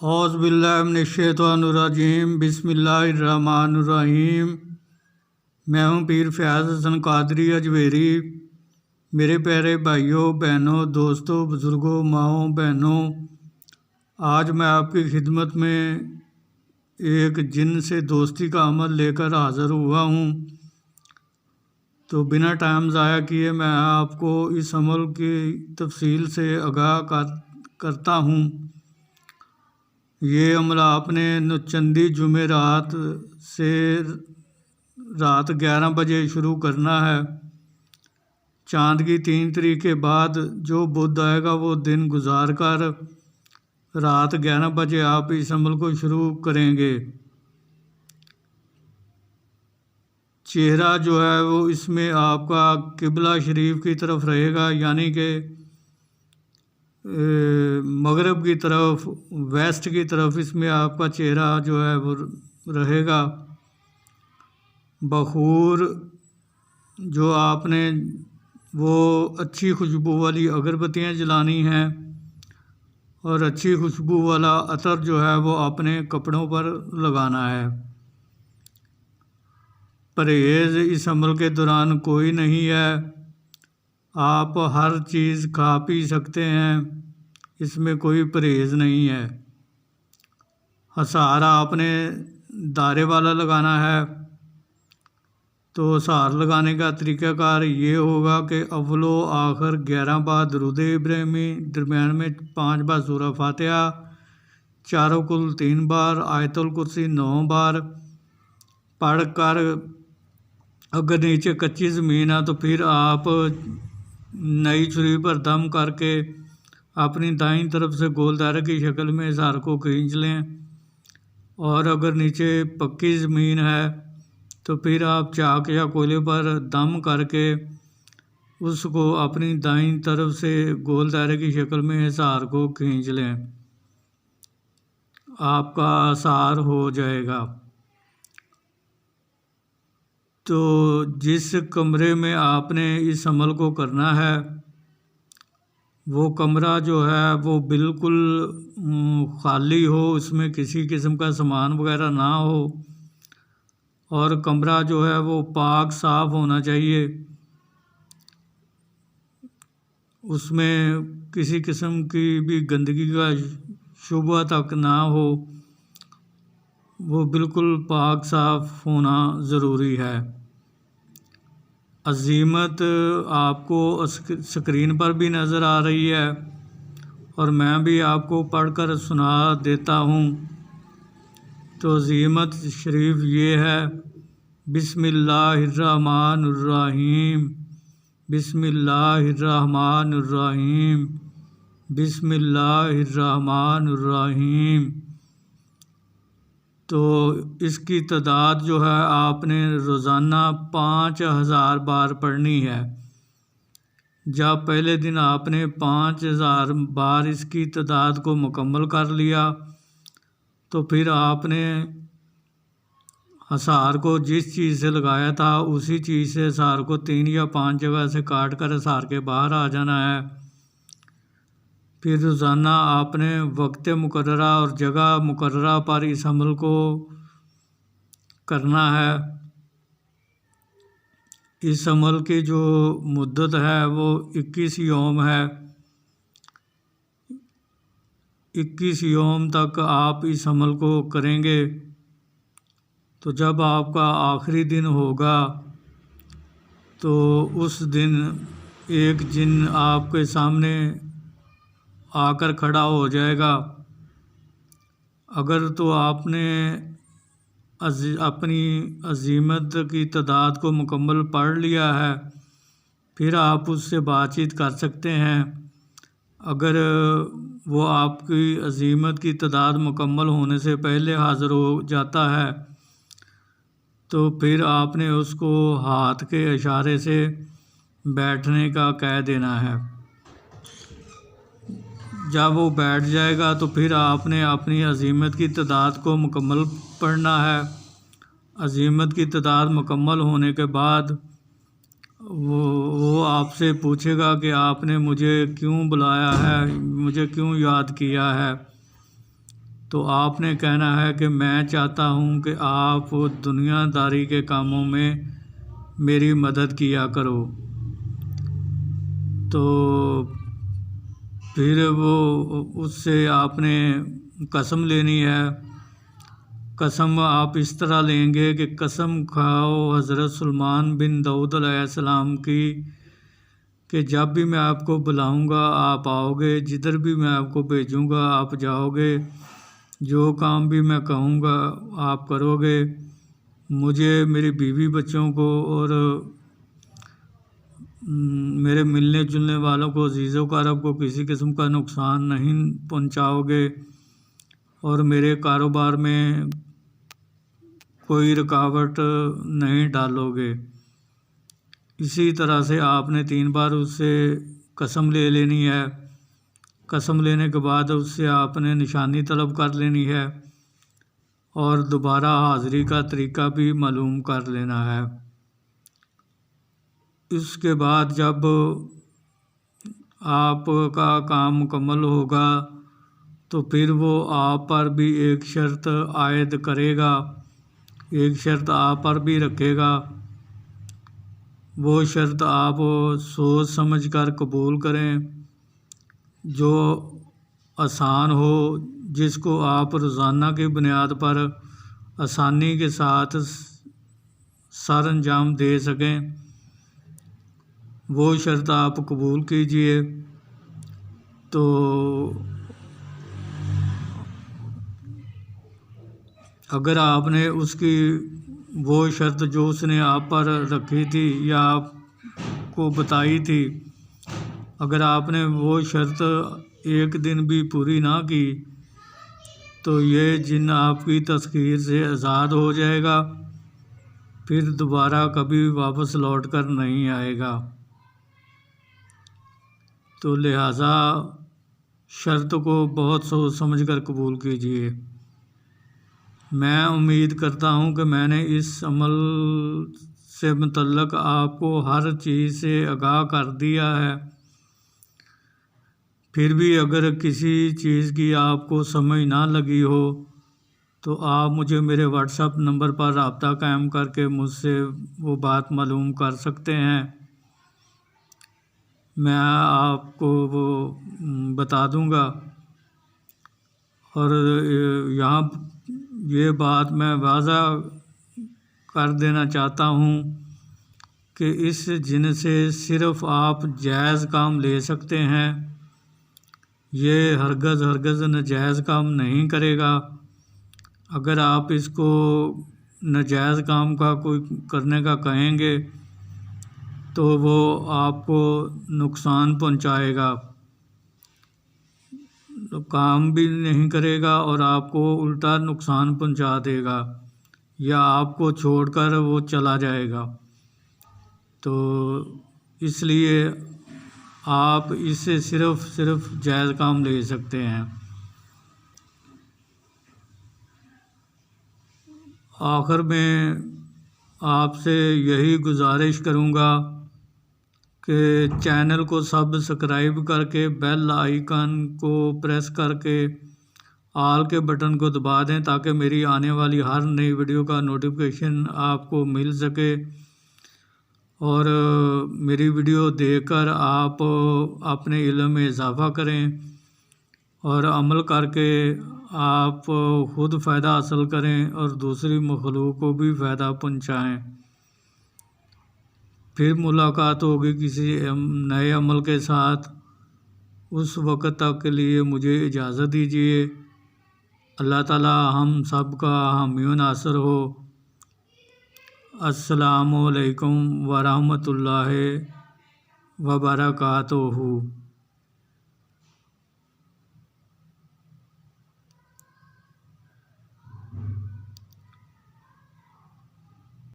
اعوذ باللہ من الشیطان الرجیم، بسم اللہ الرحمن الرحیم۔ میں ہوں پیر فیاض حسن قادری اجویری۔ میرے پیارے بھائیوں، بہنوں، دوستوں، بزرگوں، ماؤں، بہنوں، آج میں آپ کی خدمت میں ایک جن سے دوستی کا عمل لے کر حاضر ہوا ہوں۔ تو بنا ٹائم ضائع کیے میں آپ کو اس عمل کی تفصیل سے آگاہ کرتا ہوں۔ یہ عمل آپ نے نوچندی جمعرات سے رات 11 بجے شروع کرنا ہے۔ چاند کی 3 تاریخ کے بعد جو بدھ آئے گا وہ دن گزار کر رات 11 بجے آپ اس عمل کو شروع کریں گے۔ چہرہ جو ہے وہ اس میں آپ کا قبلہ شریف کی طرف رہے گا، یعنی کہ مغرب کی طرف، ویسٹ کی طرف اس میں آپ کا چہرہ جو ہے وہ رہے گا۔ بخور جو آپ نے وہ اچھی خوشبو والی اگربتیاں جلانی ہیں، اور اچھی خوشبو والا عطر جو ہے وہ اپنے کپڑوں پر لگانا ہے۔ پرہیز اس عمل کے دوران کوئی نہیں ہے، آپ ہر چیز کھا پی سکتے ہیں، اس میں کوئی پرہیز نہیں ہے۔ ہسار آپ نے دائرے والا لگانا ہے۔ تو ہسار لگانے کا طریقہ کار یہ ہوگا کہ اول و آخر 11 بار درود ابراہیمی، درمیان میں 5 بار سورہ فاتحہ، چاروں کل 3 بار، آیت الکرسی 9 بار پڑھ کر، اگر نیچے کچی زمین ہے تو پھر آپ نئی چھری پر دم کر کے اپنی دائیں طرف سے گول دائرے کی شکل میں ہسار کو کھینچ لیں، اور اگر نیچے پکی زمین ہے تو پھر آپ چاک یا کوئلے پر دم کر کے اس کو اپنی دائیں طرف سے گول دائرے کی شکل میں ہسار کو کھینچ لیں، آپ کا ہسار ہو جائے گا۔ تو جس کمرے میں آپ نے اس عمل کو کرنا ہے وہ کمرہ جو ہے وہ بالکل خالی ہو، اس میں کسی قسم کا سامان وغیرہ نہ ہو، اور کمرہ جو ہے وہ پاک صاف ہونا چاہیے، اس میں کسی قسم کی بھی گندگی کا شبہ تک نہ ہو، وہ بالکل پاک صاف ہونا ضروری ہے۔ عزیمت آپ کو اسکرین پر بھی نظر آ رہی ہے، اور میں بھی آپ کو پڑھ کر سنا دیتا ہوں۔ تو عزیمت شریف یہ ہے: بسم اللہ الرحمن الرحیم، بسم اللہ الرحمن الرحیم، بسم اللہ الرحمن الرحیم۔ تو اس کی تعداد جو ہے آپ نے روزانہ 5000 بار پڑھنی ہے۔ جب پہلے دن آپ نے 5000 بار اس کی تعداد کو مکمل کر لیا تو پھر آپ نے ہسار کو جس چیز سے لگایا تھا اسی چیز سے ہسار کو 3 یا 5 جگہ سے کاٹ کر ہسار کے باہر آ جانا ہے۔ پھر روزانہ آپ نے وقت مقررہ اور جگہ مقررہ پر اس عمل کو کرنا ہے۔ اس عمل کی جو مدت ہے وہ 21 یوم ہے۔ 21 یوم تک آپ اس عمل کو کریں گے۔ تو جب آپ کا آخری دن ہوگا تو اس دن ایک جن آپ کے سامنے آ کر کھڑا ہو جائے گا۔ اگر تو آپ نے اپنی عزیمت کی تعداد کو مکمل پڑھ لیا ہے پھر آپ اس سے بات چیت کر سکتے ہیں۔ اگر وہ آپ کی عزیمت کی تعداد مکمل ہونے سے پہلے حاضر ہو جاتا ہے تو پھر آپ نے اس کو ہاتھ کے اشارے سے بیٹھنے کا کہہ دینا ہے۔ جب وہ بیٹھ جائے گا تو پھر آپ نے اپنی عزیمت کی تعداد کو مکمل پڑھنا ہے۔ عزیمت کی تعداد مکمل ہونے کے بعد وہ آپ سے پوچھے گا کہ آپ نے مجھے کیوں بلایا ہے، مجھے کیوں یاد کیا ہے۔ تو آپ نے کہنا ہے کہ میں چاہتا ہوں کہ آپ دنیا داری کے کاموں میں میری مدد کیا کرو۔ تو پھر وہ اس سے آپ نے قسم لینی ہے۔ قسم آپ اس طرح لیں گے کہ قسم کھاؤ حضرت سلیمان بن داؤد علیہ السلام کی کہ جب بھی میں آپ کو بلاؤں گا آپ آؤ گے، جدھر بھی میں آپ کو بھیجوں گا آپ جاؤ گے، جو کام بھی میں کہوں گا آپ کرو گے، مجھے میری بیوی بچوں کو اور میرے ملنے جلنے والوں کو عزیز و اقارب کو کسی قسم کا نقصان نہیں پہنچاؤ گے اور میرے کاروبار میں کوئی رکاوٹ نہیں ڈالو گے۔ اسی طرح سے آپ نے 3 بار اس سے قسم لے لینی ہے۔ قسم لینے کے بعد اس سے آپ نے نشانی طلب کر لینی ہے اور دوبارہ حاضری کا طریقہ بھی معلوم کر لینا ہے۔ اس کے بعد جب آپ کا کام مکمل ہوگا تو پھر وہ آپ پر بھی ایک شرط عائد کرے گا، ایک شرط آپ پر بھی رکھے گا۔ وہ شرط آپ سوچ سمجھ کر قبول کریں، جو آسان ہو، جس کو آپ روزانہ کی بنیاد پر آسانی کے ساتھ سر انجام دے سکیں۔ وہ شرط آپ قبول کیجئے۔ تو اگر آپ نے اس کی وہ شرط جو اس نے آپ پر رکھی تھی یا آپ کو بتائی تھی، اگر آپ نے وہ شرط ایک دن بھی پوری نہ کی تو یہ جن آپ کی تسخیر سے آزاد ہو جائے گا، پھر دوبارہ کبھی واپس لوٹ کر نہیں آئے گا۔ تو لہٰذا شرط کو بہت سوچ سمجھ کر قبول کیجیے۔ میں امید کرتا ہوں کہ میں نے اس عمل سے متعلق آپ کو ہر چیز سے آگاہ کر دیا ہے۔ پھر بھی اگر کسی چیز کی آپ کو سمجھ نہ لگی ہو تو آپ مجھے میرے واٹس ایپ نمبر پر رابطہ قائم کر کے مجھ سے وہ بات معلوم کر سکتے ہیں۔ میں آپ کو وہ بتا دوں گا۔ اور یہاں یہ بات میں واضح کر دینا چاہتا ہوں کہ اس جن سے صرف آپ جائز کام لے سکتے ہیں، یہ ہرگز ناجائز کام نہیں کرے گا۔ اگر آپ اس کو ناجائز کام کا کوئی کرنے کا کہیں گے تو وہ آپ کو نقصان پہنچائے گا، کام بھی نہیں کرے گا اور آپ کو الٹا نقصان پہنچا دے گا، یا آپ کو چھوڑ کر وہ چلا جائے گا۔ تو اس لیے آپ اس سے صرف جائز کام لے سکتے ہیں۔ آخر میں آپ سے یہی گزارش کروں گا کہ چینل کو سبسکرائب کر کے بیل آئیکن کو پریس کر کے آل کے بٹن کو دبا دیں تاکہ میری آنے والی ہر نئی ویڈیو کا نوٹیفیکیشن آپ کو مل سکے، اور میری ویڈیو دیکھ کر آپ اپنے علم میں اضافہ کریں اور عمل کر کے آپ خود فائدہ حاصل کریں اور دوسری مخلوق کو بھی فائدہ پہنچائیں۔ پھر ملاقات ہوگی کسی نئے عمل کے ساتھ۔ اس وقت تک کے لیے مجھے اجازت دیجیے۔ اللہ تعالی ہم سب کا حامی و ناصر ہو۔ السلام علیکم ورحمۃ اللہ وبرکاتہ۔